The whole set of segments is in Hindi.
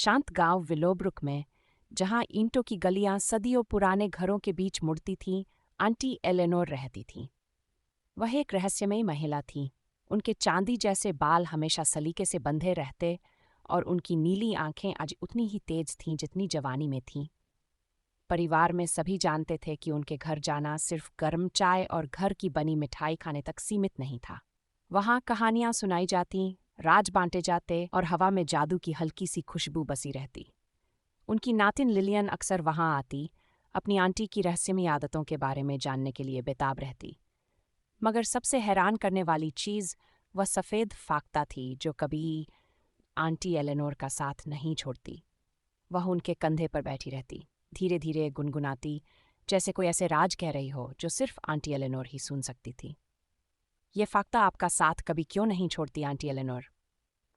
शांत गांव विलोब्रुक में, जहां ईंटों की गलियां सदियों पुराने घरों के बीच मुड़ती थीं, आंटी एलेनोर रहती थीं। वह एक रहस्यमयी महिला थीं। उनके चांदी जैसे बाल हमेशा सलीके से बंधे रहते और उनकी नीली आंखें आज उतनी ही तेज थीं जितनी जवानी में थीं। परिवार में सभी जानते थे कि उनके घर जाना सिर्फ गर्म चाय और घर की बनी मिठाई खाने तक सीमित नहीं था। वहाँ कहानियाँ सुनाई जातीं, राज बांटे जाते और हवा में जादू की हल्की सी खुशबू बसी रहती। उनकी नातिन लिलियन अक्सर वहाँ आती, अपनी आंटी की रहस्यमयी आदतों के बारे में जानने के लिए बेताब रहती। मगर सबसे हैरान करने वाली चीज़ वह सफ़ेद फाख्ता थी जो कभी आंटी एलेनोर का साथ नहीं छोड़ती। वह उनके कंधे पर बैठी रहती, धीरे धीरे गुनगुनाती, जैसे कोई ऐसे राज कह रही हो जो सिर्फ आंटी एलेनोर ही सुन सकती थी। ये फाख्ता आपका साथ कभी क्यों नहीं छोड़ती आंटी एलेनोर?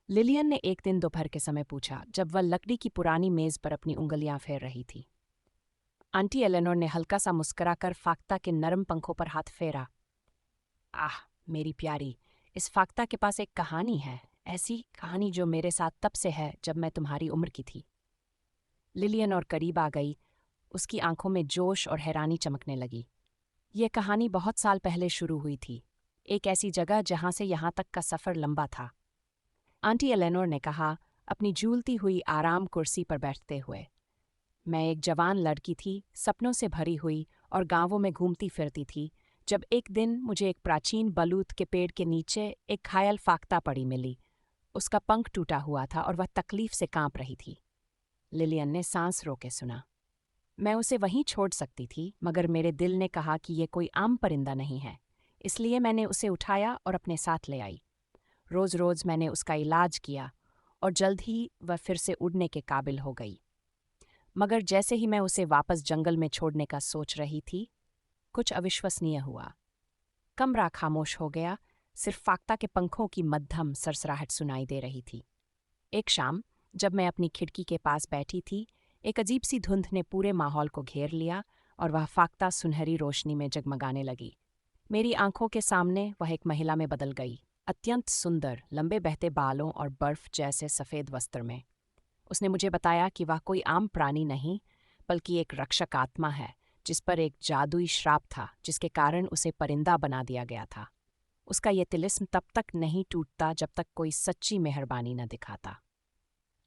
लिलियन ने एक दिन दोपहर के समय पूछा, जब वह लकड़ी की पुरानी मेज पर अपनी उंगलियां फेर रही थी। आंटी एलेनोर ने हल्का सा मुस्कुराकर फाख्ता के नरम पंखों पर हाथ फेरा। आह, मेरी प्यारी, इस फाख्ता के पास एक कहानी है, ऐसी कहानी जो मेरे साथ तब से है जब मैं तुम्हारी उम्र की थी। लिलियन और करीब आ गई, उसकी आंखों में जोश और हैरानी चमकने लगी। ये कहानी बहुत साल पहले शुरू हुई थी, एक ऐसी जगह जहां से यहां तक का सफ़र लंबा था। आंटी एलेनोर ने कहा, अपनी झूलती हुई आराम कुर्सी पर बैठते हुए। मैं एक जवान लड़की थी, सपनों से भरी हुई, और गांवों में घूमती फिरती थी, जब एक दिन मुझे एक प्राचीन बलूत के पेड़ के नीचे एक घायल फाख्ता पड़ी मिली। उसका पंख टूटा हुआ था और वह तकलीफ से कांप रही थी। लिलियन ने सांस रोके सुना। मैं उसे वहीं छोड़ सकती थी, मगर मेरे दिल ने कहा कि ये कोई आम परिंदा नहीं है, इसलिए मैंने उसे उठाया और अपने साथ ले आई। रोज़ रोज़ मैंने उसका इलाज किया और जल्द ही वह फिर से उड़ने के काबिल हो गई। मगर जैसे ही मैं उसे वापस जंगल में छोड़ने का सोच रही थी, कुछ अविश्वसनीय हुआ। कमरा खामोश हो गया, सिर्फ फाख्ता के पंखों की मद्धम सरसराहट सुनाई दे रही थी। एक शाम, जब मैं अपनी खिड़की के पास बैठी थी, एक अजीब सी धुंध ने पूरे माहौल को घेर लिया और वह फाख्ता सुनहरी रोशनी में जगमगाने लगी। मेरी आंखों के सामने वह एक महिला में बदल गई, अत्यंत सुंदर, लंबे बहते बालों और बर्फ जैसे सफ़ेद वस्त्र में। उसने मुझे बताया कि वह कोई आम प्राणी नहीं, बल्कि एक रक्षक आत्मा है, जिस पर एक जादुई श्राप था, जिसके कारण उसे परिंदा बना दिया गया था। उसका ये तिलिस्म तब तक नहीं टूटता जब तक कोई सच्ची मेहरबानी न दिखाता।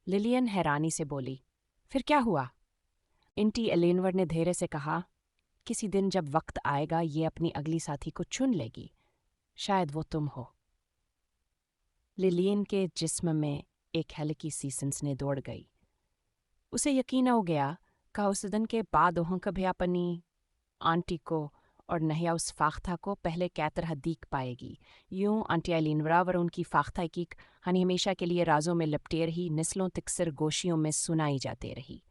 लिलियन हैरानी से बोली, फिर क्या हुआ? आंटी एलेनोर ने धैर्य से कहा, किसी दिन जब वक्त आएगा ये अपनी अगली साथी को चुन लेगी, शायद वो तुम हो। लिलियन के जिस्म में एक हल्की सी सनसनी दौड़ गई। उसे यकीन हो गया कि उस दिन के बाद वह कभी अपनी आंटी को और नया उस फाख्ता को पहले कै तरह दीख पाएगी। यूं आंटी एलेनोर और उनकी फाख्ता की कहानी हमेशा के लिए राजों में लिपटे रही, नस्लों तक सिर गोशियों में सुनाई जाती रही।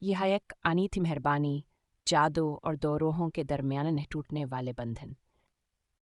यह एक अनीति मेहरबानी, जादू और दो रूहों के दरमियान न टूटने वाले बंधन।